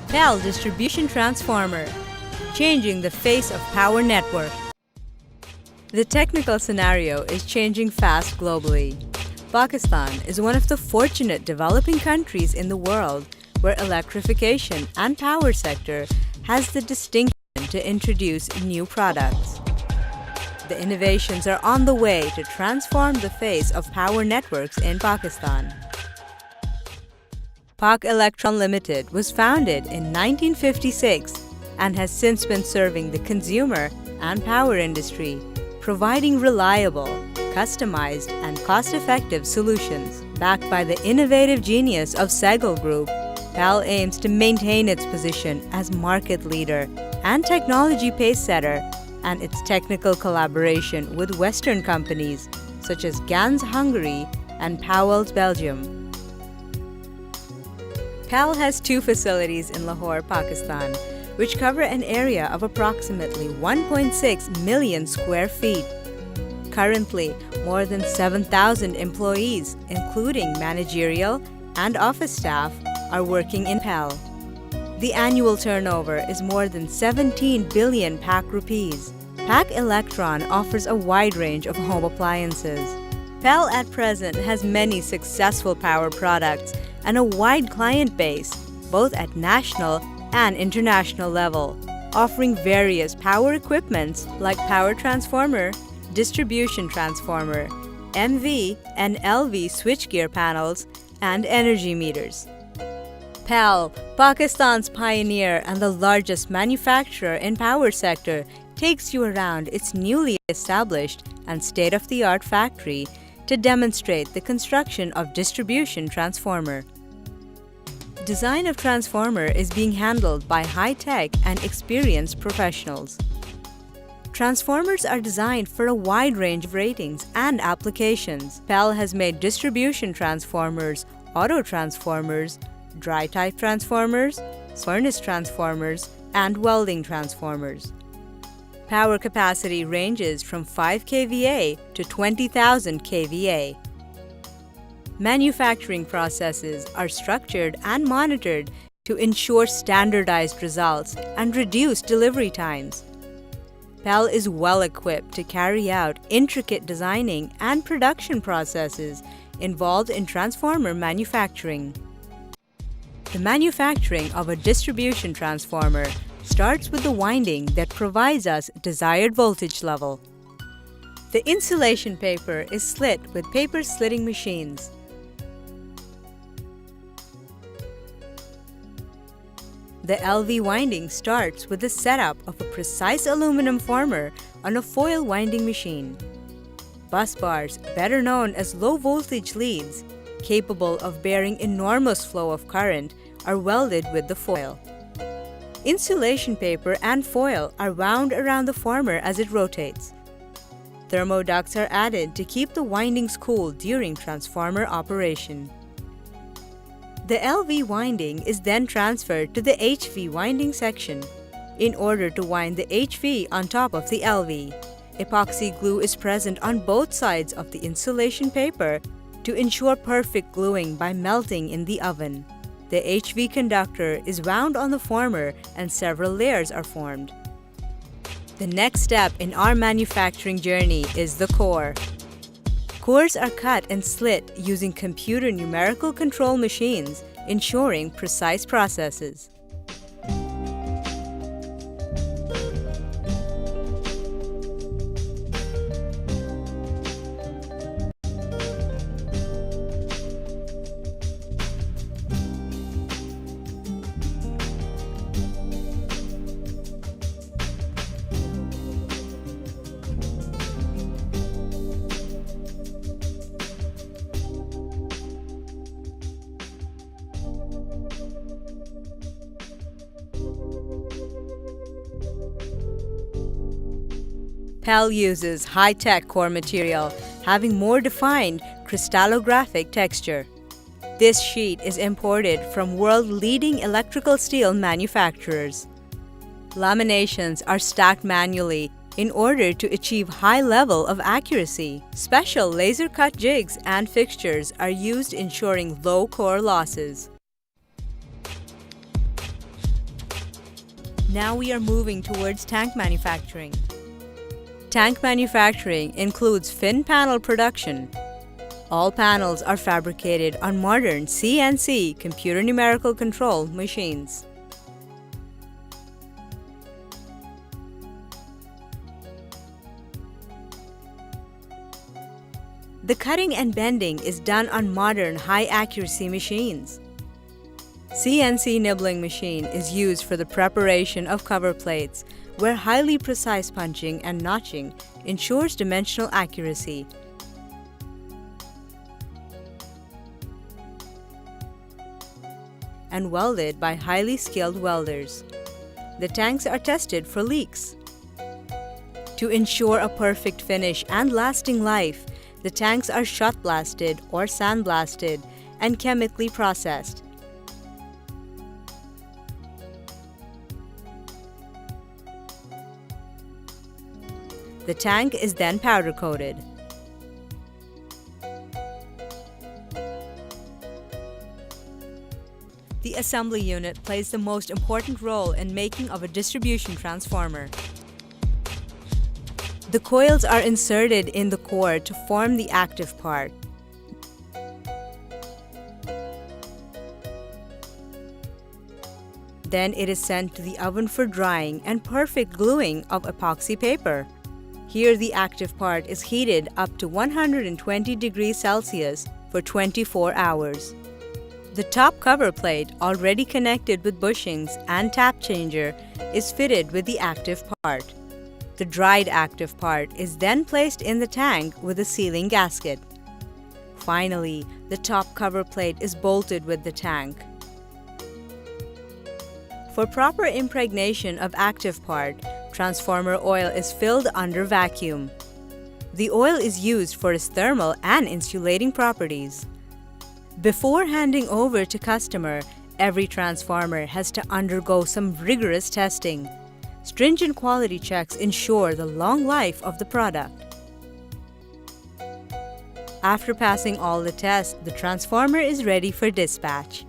PAEL distribution transformer, changing the face of power network. The technical scenario is changing fast globally. Pakistan is one of the fortunate developing countries in the world where electrification and power sector has the distinction to introduce new products. The innovations are on the way to transform the face of power networks in Pakistan. Pak Elektron Ltd was founded in 1956 and has since been serving the consumer and power industry, providing reliable, customized, and cost-effective solutions. Backed by the innovative genius of Segal Group, PAEL aims to maintain its position as market leader and technology pace-setter, and its technical collaboration with Western companies such as Gans Hungary and PAEL Belgium. PAEL has two facilities in Lahore, Pakistan, which cover an area of approximately 1.6 million square feet. Currently, more than 7,000 employees, including managerial and office staff, are working in PAEL. The annual turnover is more than 17 billion Pak rupees. Pak Elektron offers a wide range of home appliances. PAEL at present has many successful power products and a wide client base, both at national and international level, offering various power equipments like power transformer, distribution transformer, MV and LV switchgear panels, and energy meters. PAEL, Pakistan's pioneer and the largest manufacturer in power sector, takes you around its newly established and state-of-the-art factory to demonstrate the construction of distribution transformer. Design of transformer is being handled by high-tech and experienced professionals. Transformers are designed for a wide range of ratings and applications. PAEL has made distribution transformers, auto transformers, dry-type transformers, furnace transformers, and welding transformers. Power capacity ranges from 5 kVA to 20,000 kVA. Manufacturing processes are structured and monitored to ensure standardized results and reduce delivery times. PAEL is well equipped to carry out intricate designing and production processes involved in transformer manufacturing. The manufacturing of a distribution transformer starts with the winding that provides us desired voltage level. The insulation paper is slit with paper slitting machines. The LV winding starts with the setup of a precise aluminum former on a foil winding machine. Bus bars, better known as low-voltage leads, capable of bearing enormous flow of current, are welded with the foil. Insulation paper and foil are wound around the former as it rotates. Thermoducts are added to keep the windings cool during transformer operation. The LV winding is then transferred to the HV winding section. In order to wind the HV on top of the LV, epoxy glue is present on both sides of the insulation paper to ensure perfect gluing by melting in the oven. The HV conductor is wound on the former and several layers are formed. The next step in our manufacturing journey is the core. Cores are cut and slit using computer numerical control machines, ensuring precise processes. PAEL uses high-tech core material, having more defined crystallographic texture. This sheet is imported from world-leading electrical steel manufacturers. Laminations are stacked manually in order to achieve high level of accuracy. Special laser-cut jigs and fixtures are used, ensuring low core losses. Now we are moving towards tank manufacturing. Tank manufacturing includes fin panel production. All panels are fabricated on modern CNC computer numerical control machines. The cutting and bending is done on modern high-accuracy machines. CNC nibbling machine is used for the preparation of cover plates, where highly precise punching and notching ensures dimensional accuracy. And welded by highly skilled welders. The tanks are tested for leaks. To ensure a perfect finish and lasting life, the tanks are shot blasted or sandblasted and chemically processed. The tank is then powder coated. The assembly unit plays the most important role in making of a distribution transformer. The coils are inserted in the core to form the active part. Then it is sent to the oven for drying and perfect gluing of epoxy paper. Here the active part is heated up to 120 degrees Celsius for 24 hours. The top cover plate, already connected with bushings and tap changer, is fitted with the active part. The dried active part is then placed in the tank with a sealing gasket. Finally, the top cover plate is bolted with the tank. For proper impregnation of active part, transformer oil is filled under vacuum. The oil is used for its thermal and insulating properties. Before handing over to customer, every transformer has to undergo some rigorous testing. Stringent quality checks ensure the long life of the product. After passing all the tests, the transformer is ready for dispatch.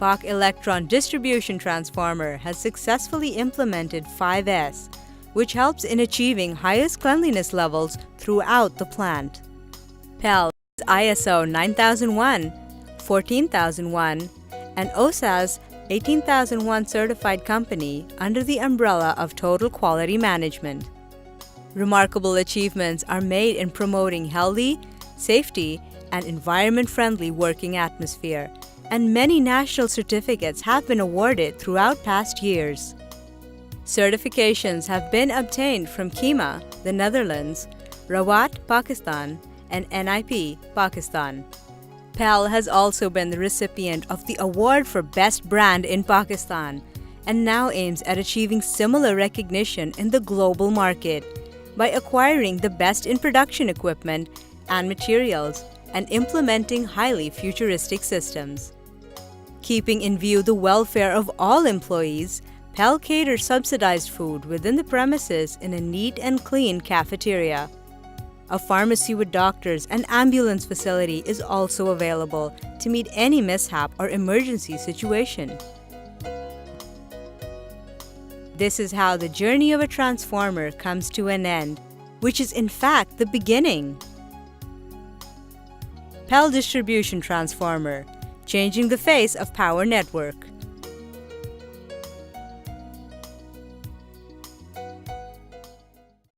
Pak Elektron distribution transformer has successfully implemented 5S, which helps in achieving highest cleanliness levels throughout the plant. PAEL is ISO 9001, 14001, and OSAS 18001 certified company under the umbrella of Total Quality Management. Remarkable achievements are made in promoting healthy, safety, and environment-friendly working atmosphere, and many national certificates have been awarded throughout past years. Certifications have been obtained from Kima, the Netherlands, Rawat, Pakistan, and NIP, Pakistan. PAEL has also been the recipient of the award for Best Brand in Pakistan and now aims at achieving similar recognition in the global market by acquiring the best in production equipment and materials and implementing highly futuristic systems. Keeping in view the welfare of all employees, PAEL caters subsidized food within the premises in a neat and clean cafeteria. A pharmacy with doctors and ambulance facility is also available to meet any mishap or emergency situation. This is how the journey of a transformer comes to an end, which is in fact the beginning. PAEL Distribution Transformer, changing the face of power network.